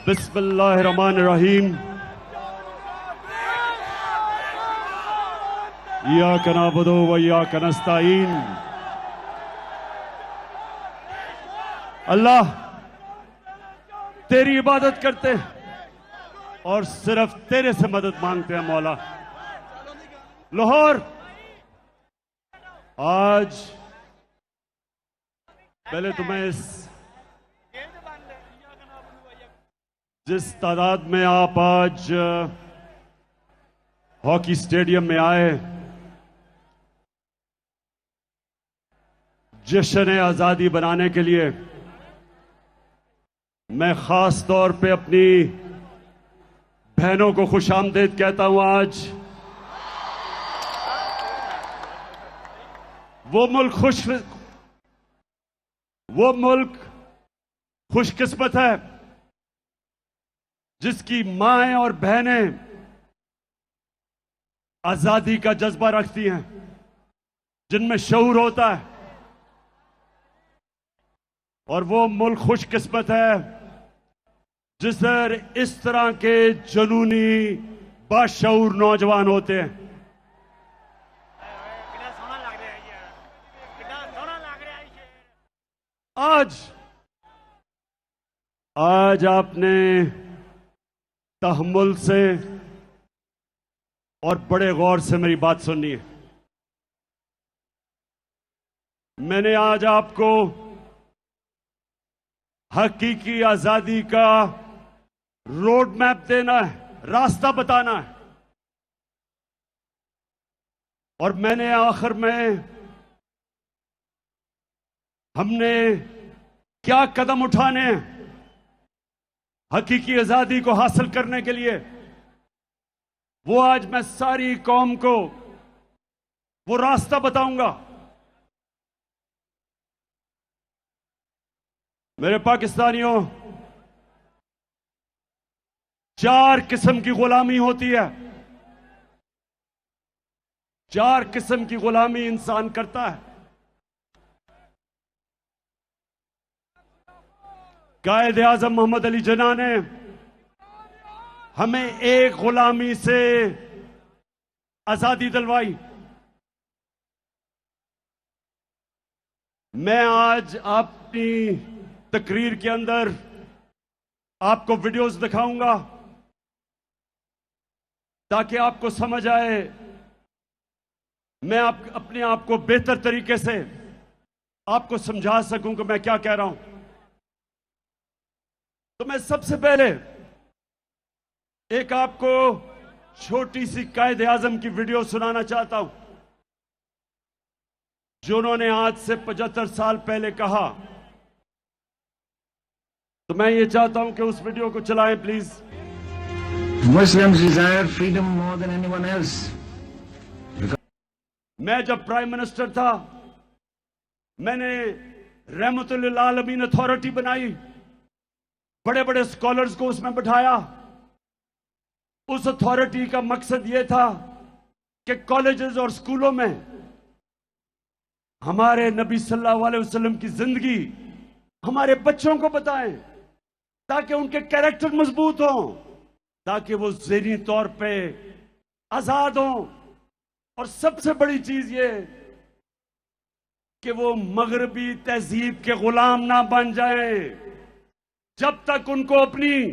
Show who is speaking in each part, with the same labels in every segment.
Speaker 1: बिस्मिल्लाहिर्रहमानिर्रहीम। इय्याका नअबुदु व इय्याका नस्तईन। अल्लाह तेरी इबादत करते हैं और सिर्फ तेरे से मदद मांगते हैं मौला। लाहौर आज पहले तो मैं जिस तादाद में आप आज हॉकी स्टेडियम में आए, जश्न आजादी बनाने के लिए, मैं खास तौर पे अपनी बहनों को खुशामदीद कहता हूं। आज वो मुल्क खुशकिस्मत है जिसकी माएं और बहनें आजादी का जज्बा रखती हैं, जिनमें शऊर होता है। और वो मुल्क खुशकिस्मत है जिसमें इस तरह के जुनूनी बाशऊर नौजवान होते हैं। आज आपने तहम्मुल से और बड़े गौर से मेरी बात सुननी है। मैंने आज आपको हकीकी आजादी का रोड मैप देना है, रास्ता बताना है। और मैंने आखिर में हमने क्या कदम उठाने हैं हकीकी आजादी को हासिल करने के लिए, वो आज मैं सारी कौम को वो रास्ता बताऊंगा। मेरे पाकिस्तानियों, 4 किस्म की गुलामी होती है। 4 किस्म की गुलामी इंसान करता है। कायद आजम मोहम्मद अली जिन्ना ने हमें एक गुलामी से आजादी दिलवाई। मैं आज अपनी तकरीर के अंदर आपको वीडियोस दिखाऊंगा ताकि आपको समझ आए, मैं अपने आप को बेहतर तरीके से आपको समझा सकूं कि मैं क्या कह रहा हूं। तो मैं सबसे पहले एक आपको छोटी सी कायद आजम की वीडियो सुनाना चाहता हूं, जो उन्होंने आज से 75 साल पहले कहा। तो मैं ये चाहता हूं कि उस वीडियो को चलाएं please.
Speaker 2: Muslims desire freedom more than anyone else.
Speaker 1: मैं जब प्राइम मिनिस्टर था, मैंने रहमतुल लिल आलमीन अथॉरिटी बनाई, बड़े बड़े स्कॉलर्स को उसमें बिठाया। उस अथॉरिटी का मकसद यह था कि कॉलेजेस और स्कूलों में हमारे नबी सल्लल्लाहु अलैहि वसल्लम की जिंदगी हमारे बच्चों को बताएं, ताकि उनके कैरेक्टर मजबूत हों, ताकि वो ज़हनी तौर पे आजाद हों। और सबसे बड़ी चीज ये कि वो मगरबी तहजीब के गुलाम ना बन जाएं। जब तक उनको अपनी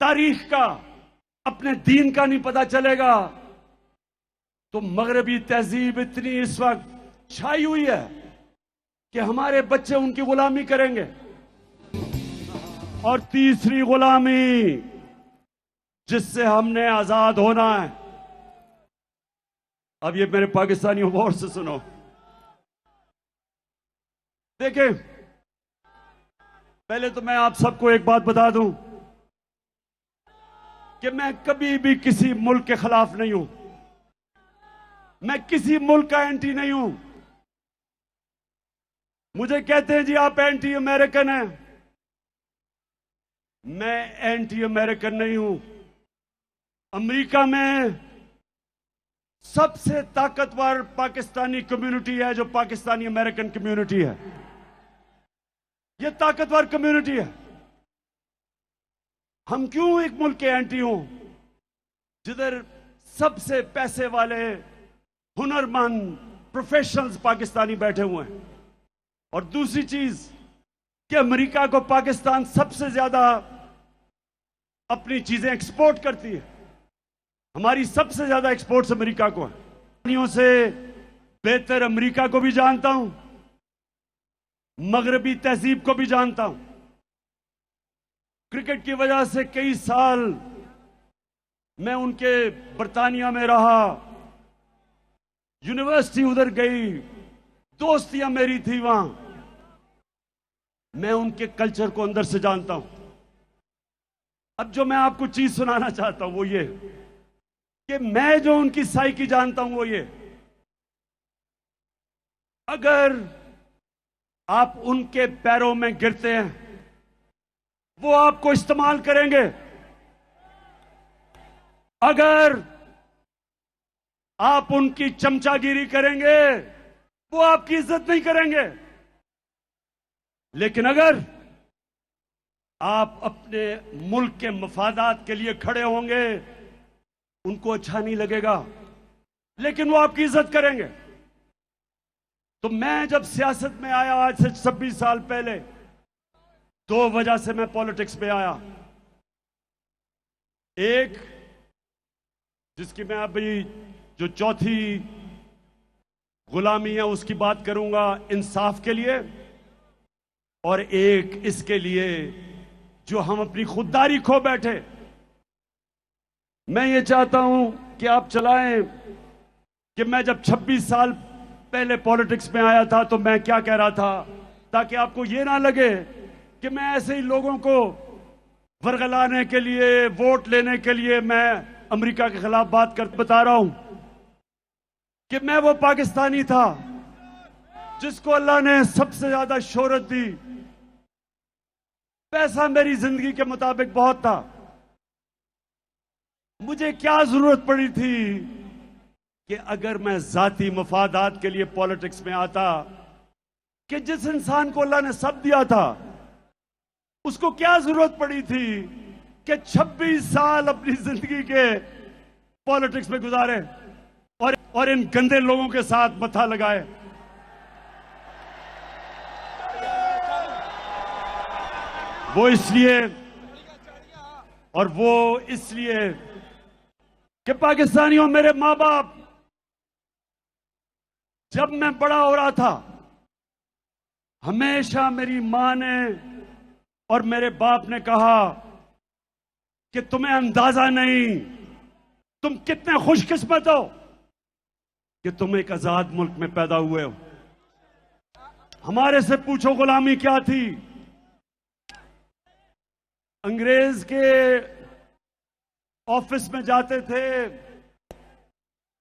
Speaker 1: तारीख का, अपने दीन का नहीं पता चलेगा, तो मगरबी तहजीब इतनी इस वक्त छाई हुई है कि हमारे बच्चे उनकी गुलामी करेंगे। और तीसरी गुलामी जिससे हमने आजाद होना है, अब ये मेरे पाकिस्तानियों गौर से सुनो। देखें, पहले तो मैं आप सबको एक बात बता दूं कि मैं कभी भी किसी मुल्क के खिलाफ नहीं हूं। मैं किसी मुल्क का एंटी नहीं हूं। मुझे कहते हैं जी आप एंटी अमेरिकन हैं। मैं एंटी अमेरिकन नहीं हूं। अमेरिका में सबसे ताकतवर पाकिस्तानी कम्युनिटी है जो पाकिस्तानी अमेरिकन कम्युनिटी है। यह ताकतवर कम्युनिटी है। हम क्यों एक मुल्क के एंटी हों जिधर सबसे पैसे वाले हुनरमंद प्रोफेशनल्स पाकिस्तानी बैठे हुए हैं। और दूसरी चीज कि अमेरिका को पाकिस्तान सबसे ज्यादा अपनी चीजें एक्सपोर्ट करती है। हमारी सबसे ज्यादा एक्सपोर्ट्स अमेरिका को है। से बेहतर अमेरिका को भी जानता हूं, मगरबी तहजीब को भी जानता हूं। क्रिकेट की वजह से कई साल मैं उनके बर्तानिया में रहा, यूनिवर्सिटी उधर गई, दोस्तियां मेरी थी वहां। मैं उनके कल्चर को अंदर से जानता हूं। अब जो मैं आपको चीज सुनाना चाहता हूं वो ये कि मैं जो उनकी साइकी जानता हूं वो ये, अगर आप उनके पैरों में गिरते हैं वो आपको इस्तेमाल करेंगे। अगर आप उनकी चमचागिरी करेंगे वो आपकी इज्जत नहीं करेंगे। लेकिन अगर आप अपने मुल्क के मफादात के लिए खड़े होंगे उनको अच्छा नहीं लगेगा, लेकिन वो आपकी इज्जत करेंगे। तो मैं जब सियासत में आया आज से 26 साल पहले, दो वजह से मैं पॉलिटिक्स में आया। एक, जिसकी मैं अभी जो चौथी गुलामी है उसकी बात करूंगा, इंसाफ के लिए, और एक इसके लिए जो हम अपनी खुददारी खो बैठे। मैं ये चाहता हूं कि आप चलाएं कि मैं जब 26 साल पहले पॉलिटिक्स में आया था तो मैं क्या कह रहा था, ताकि आपको ये ना लगे कि मैं ऐसे ही लोगों को वरगलाने के लिए, वोट लेने के लिए मैं अमेरिका के खिलाफ बात कर बता रहा हूं कि मैं वो पाकिस्तानी था जिसको अल्लाह ने सबसे ज्यादा शोहरत दी। पैसा मेरी जिंदगी के मुताबिक बहुत था। मुझे क्या जरूरत पड़ी थी कि अगर मैं जाती मफादात के लिए पॉलिटिक्स में आता, कि जिस इंसान को अल्लाह ने सब दिया था उसको क्या जरूरत पड़ी थी कि 26 साल अपनी जिंदगी के पॉलिटिक्स में गुजारे और इन गंदे लोगों के साथ मथा लगाए। वो इसलिए कि पाकिस्तानियों, मेरे मां बाप, जब मैं बड़ा हो रहा था हमेशा मेरी मां ने और मेरे बाप ने कहा कि तुम्हें अंदाजा नहीं, तुम कितने खुशकिस्मत हो कि तुम एक आजाद मुल्क में पैदा हुए हो। हमारे से पूछो गुलामी क्या थी। अंग्रेज के ऑफिस में जाते थे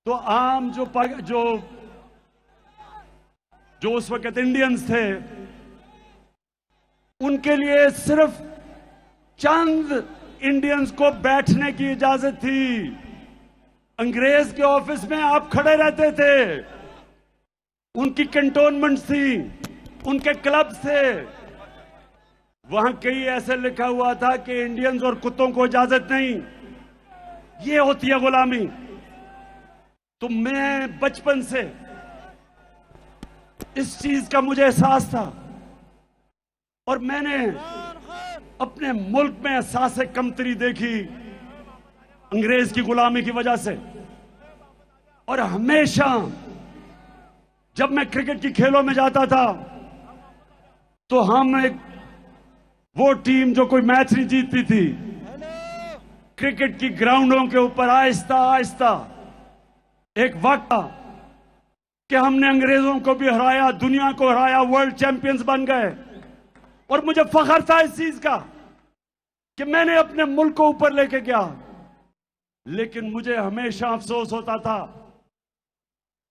Speaker 1: तो आम जो उस वक्त इंडियंस थे उनके लिए सिर्फ चंद इंडियंस को बैठने की इजाजत थी। अंग्रेज के ऑफिस में आप खड़े रहते थे, उनकी कैंटोनमेंट थी, उनके क्लब थे, वहां कहीं ऐसे लिखा हुआ था कि इंडियंस और कुत्तों को इजाजत नहीं। ये होती है गुलामी। तो मैं बचपन से इस चीज का मुझे एहसास था और मैंने अपने मुल्क में एहसास कमतरी देखी अंग्रेज की गुलामी की वजह से। और हमेशा जब मैं क्रिकेट की खेलों में जाता था तो वो टीम जो कोई मैच नहीं जीतती थी, क्रिकेट की ग्राउंडों के ऊपर आहिस्ता आहिस्ता एक वक्त था कि हमने अंग्रेजों को भी हराया, दुनिया को हराया, वर्ल्ड चैंपियंस बन गए। और मुझे फख्र था इस चीज का कि मैंने अपने मुल्क को ऊपर लेके गया। लेकिन मुझे हमेशा अफसोस होता था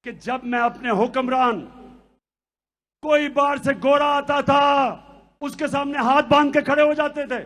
Speaker 1: कि जब मैं अपने हुक्मरान, कोई बाहर से गोरा आता था उसके सामने हाथ बांध के खड़े हो जाते थे।